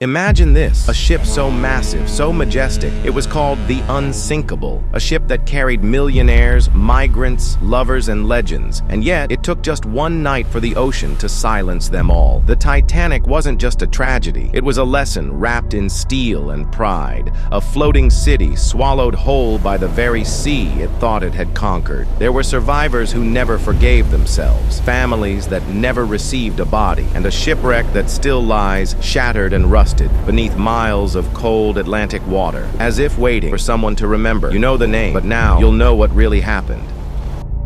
Imagine this, a ship so massive, so majestic, it was called the Unsinkable, a ship that carried millionaires, migrants, lovers, and legends, and yet it took just one night for the ocean to silence them all. The Titanic wasn't just a tragedy, it was a lesson wrapped in steel and pride, a floating city swallowed whole by the very sea it thought it had conquered. There were survivors who never forgave themselves, families that never received a body, and a shipwreck that still lies shattered and rusted beneath miles of cold Atlantic water, as if waiting for someone to remember. You know the name, but now you'll know what really happened.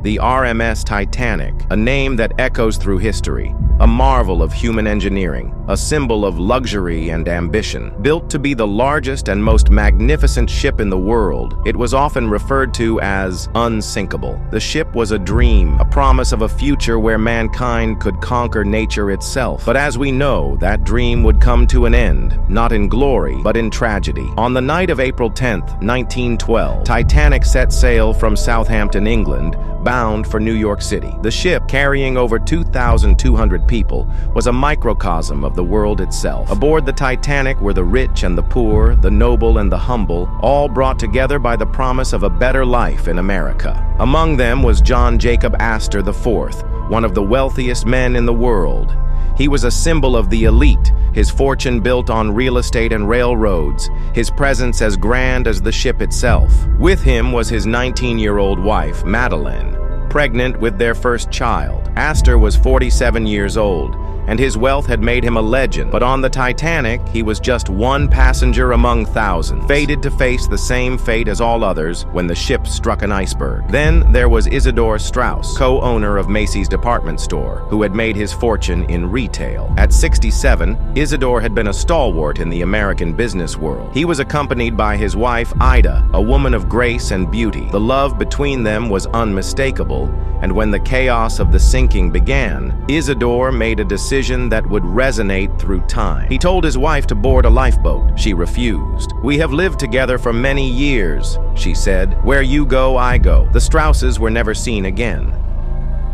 The RMS Titanic, a name that echoes through history, a marvel of human engineering, a symbol of luxury and ambition. Built to be the largest and most magnificent ship in the world, it was often referred to as unsinkable. The ship was a dream, a promise of a future where mankind could conquer nature itself. But as we know, that dream would come to an end, not in glory, but in tragedy. On the night of April 10th, 1912, Titanic set sail from Southampton, England, bound for New York City. The ship, carrying over 2,200 people, was a microcosm of the world itself. Aboard the Titanic were the rich and the poor, the noble and the humble, all brought together by the promise of a better life in America. Among them was John Jacob Astor IV, one of the wealthiest men in the world. He was a symbol of the elite, his fortune built on real estate and railroads, his presence as grand as the ship itself. With him was his 19-year-old wife, Madeline, pregnant with their first child. Astor was 47 years old, and his wealth had made him a legend. But on the Titanic, he was just one passenger among thousands, fated to face the same fate as all others when the ship struck an iceberg. Then there was Isidor Straus, co-owner of Macy's department store, who had made his fortune in retail. At 67, Isidor had been a stalwart in the American business world. He was accompanied by his wife, Ida, a woman of grace and beauty. The love between them was unmistakable, and when the chaos of the sinking began, Isidor made a decision that would resonate through time. He told his wife to board a lifeboat. She refused. "We have lived together for many years," she said. "Where you go, I go." The Strauses were never seen again.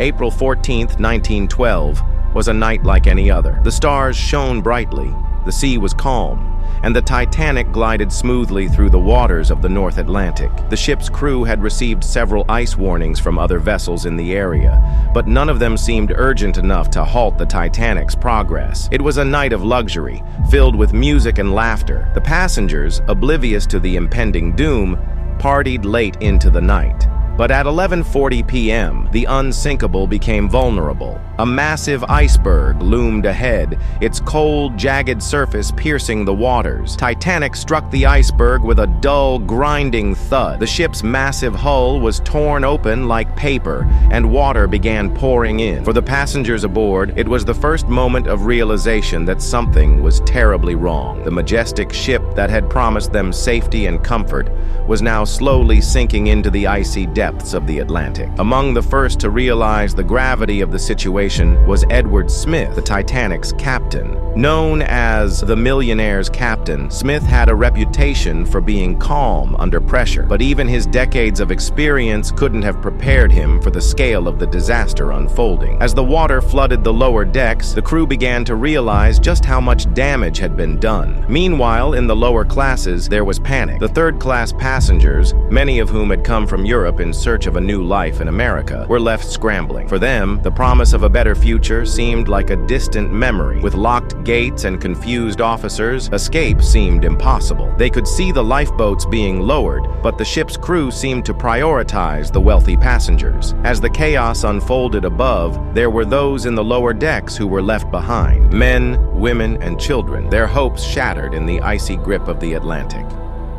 April 14th, 1912, was a night like any other. The stars shone brightly, the sea was calm, and the Titanic glided smoothly through the waters of the North Atlantic. The ship's crew had received several ice warnings from other vessels in the area, but none of them seemed urgent enough to halt the Titanic's progress. It was a night of luxury, filled with music and laughter. The passengers, oblivious to the impending doom, partied late into the night. But at 11:40 p.m., the Unsinkable became vulnerable. A massive iceberg loomed ahead, its cold, jagged surface piercing the waters. Titanic struck the iceberg with a dull, grinding thud. The ship's massive hull was torn open like paper, and water began pouring in. For the passengers aboard, it was the first moment of realization that something was terribly wrong. The majestic ship that had promised them safety and comfort was now slowly sinking into the icy depths of the Atlantic. Among the first to realize the gravity of the situation was Edward Smith, the Titanic's captain. Known as the millionaire's captain, Smith had a reputation for being calm under pressure, but even his decades of experience couldn't have prepared him for the scale of the disaster unfolding. As the water flooded the lower decks, the crew began to realize just how much damage had been done. Meanwhile, in the lower classes, there was panic. The third-class passengers, many of whom had come from Europe in search of a new life in America, were left scrambling. For them, the promise of a better future seemed like a distant memory. With locked gates and confused officers, escape seemed impossible. They could see the lifeboats being lowered, but the ship's crew seemed to prioritize the wealthy passengers. As the chaos unfolded above, there were those in the lower decks who were left behind. Men, women, and children, their hopes shattered in the icy grip of the Atlantic.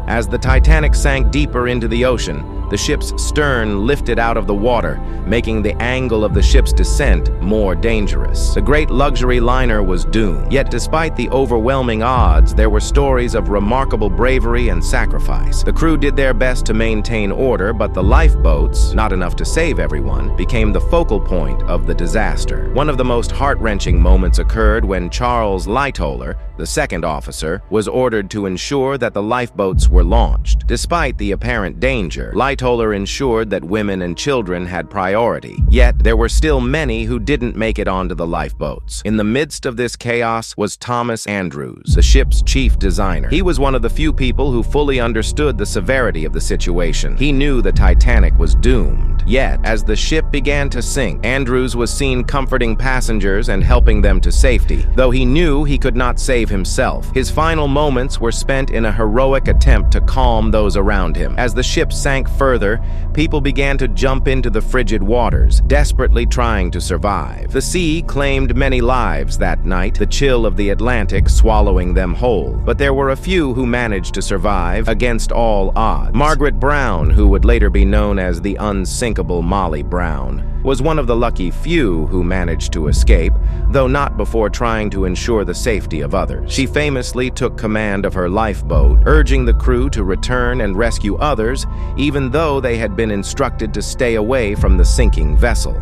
As the Titanic sank deeper into the ocean, the ship's stern lifted out of the water, making the angle of the ship's descent more dangerous. The great luxury liner was doomed. Yet despite the overwhelming odds, there were stories of remarkable bravery and sacrifice. The crew did their best to maintain order, but the lifeboats, not enough to save everyone, became the focal point of the disaster. One of the most heart-wrenching moments occurred when Charles Lightoller, the second officer, was ordered to ensure that the lifeboats were launched. Despite the apparent danger, Lightoller Lightoller ensured that women and children had priority. Yet, there were still many who didn't make it onto the lifeboats. In the midst of this chaos was Thomas Andrews, the ship's chief designer. He was one of the few people who fully understood the severity of the situation. He knew the Titanic was doomed. Yet, as the ship began to sink, Andrews was seen comforting passengers and helping them to safety, though he knew he could not save himself. His final moments were spent in a heroic attempt to calm those around him. As the ship sank further, people began to jump into the frigid waters, desperately trying to survive. The sea claimed many lives that night, the chill of the Atlantic swallowing them whole. But there were a few who managed to survive against all odds. Margaret Brown, who would later be known as the unsinkable Molly Brown, was one of the lucky few who managed to escape, though not before trying to ensure the safety of others. She famously took command of her lifeboat, urging the crew to return and rescue others, even though they had been instructed to stay away from the sinking vessel.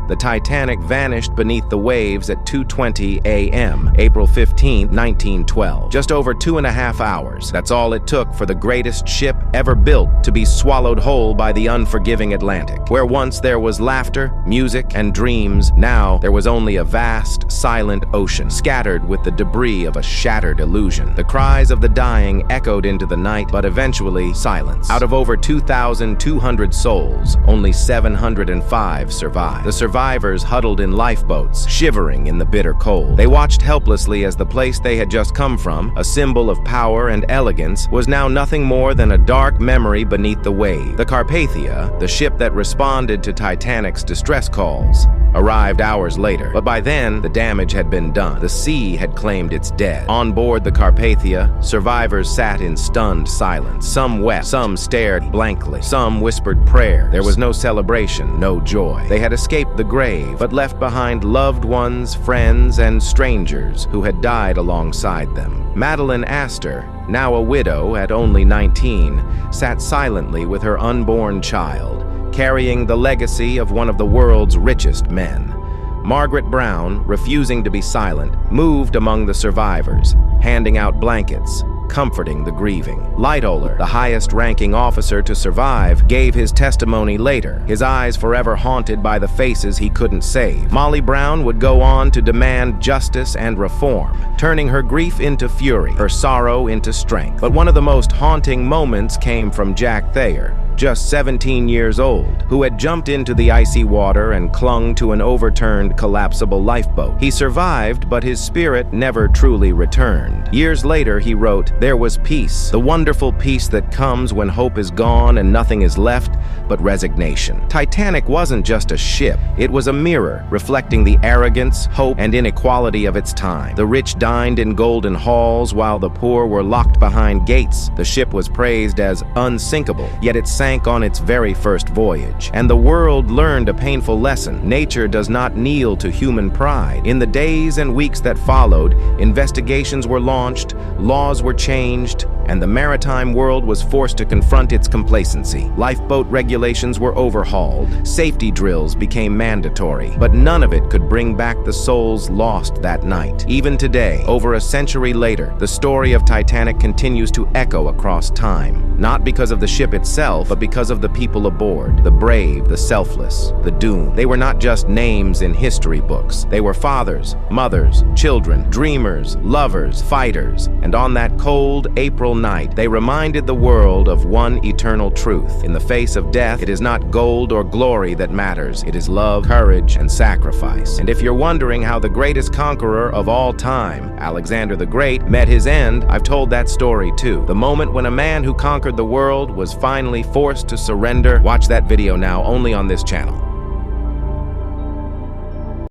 The Titanic vanished beneath the waves at 2:20 a.m., April 15, 1912. Just over 2.5 hours. That's all it took for the greatest ship ever built to be swallowed whole by the unforgiving Atlantic. Where once there was laughter, music, and dreams, now there was only a vast, silent ocean, scattered with the debris of a shattered illusion. The cries of the dying echoed into the night, but eventually silence. Out of over 2,200 souls, only 705 survived. The survivors huddled in lifeboats, shivering in the bitter cold. They watched helplessly as the place they had just come from, a symbol of power and elegance, was now nothing more than a dark memory beneath the wave. The Carpathia, the ship that responded to Titanic's distress calls, arrived hours later, but by then, the damage had been done. The sea had claimed its dead. On board the Carpathia, survivors sat in stunned silence. Some wept, some stared blankly, some whispered prayer. There was no celebration, no joy. They had escaped the grave, but left behind loved ones, friends, and strangers who had died alongside them. Madeline Astor, now a widow at only 19, sat silently with her unborn child, carrying the legacy of one of the world's richest men. Margaret Brown, refusing to be silent, moved among the survivors, handing out blankets, comforting the grieving. Lightoller, the highest-ranking officer to survive, gave his testimony later, his eyes forever haunted by the faces he couldn't save. Molly Brown would go on to demand justice and reform, turning her grief into fury, her sorrow into strength. But one of the most haunting moments came from Jack Thayer, just 17 years old, who had jumped into the icy water and clung to an overturned, collapsible lifeboat. He survived, but his spirit never truly returned. Years later, he wrote, "There was peace, the wonderful peace that comes when hope is gone and nothing is left but resignation." Titanic wasn't just a ship, it was a mirror, reflecting the arrogance, hope, and inequality of its time. The rich dined in golden halls while the poor were locked behind gates. The ship was praised as unsinkable, yet it sank on its very first voyage. And the world learned a painful lesson. Nature does not kneel to human pride. In the days and weeks that followed, investigations were launched, laws were changed, and the maritime world was forced to confront its complacency. Lifeboat regulations were overhauled, safety drills became mandatory, but none of it could bring back the souls lost that night. Even today, over a century later, the story of Titanic continues to echo across time, not because of the ship itself, but because of the people aboard, the brave, the selfless, the doomed. They were not just names in history books. They were fathers, mothers, children, dreamers, lovers, fighters, and on that cold April night, they reminded the world of one eternal truth. In the face of death, it is not gold or glory that matters. It is love, courage, and sacrifice. And if you're wondering how the greatest conqueror of all time, Alexander the Great, met his end, I've told that story too. The moment when a man who conquered the world was finally forced to surrender. Watch that video now, only on this channel.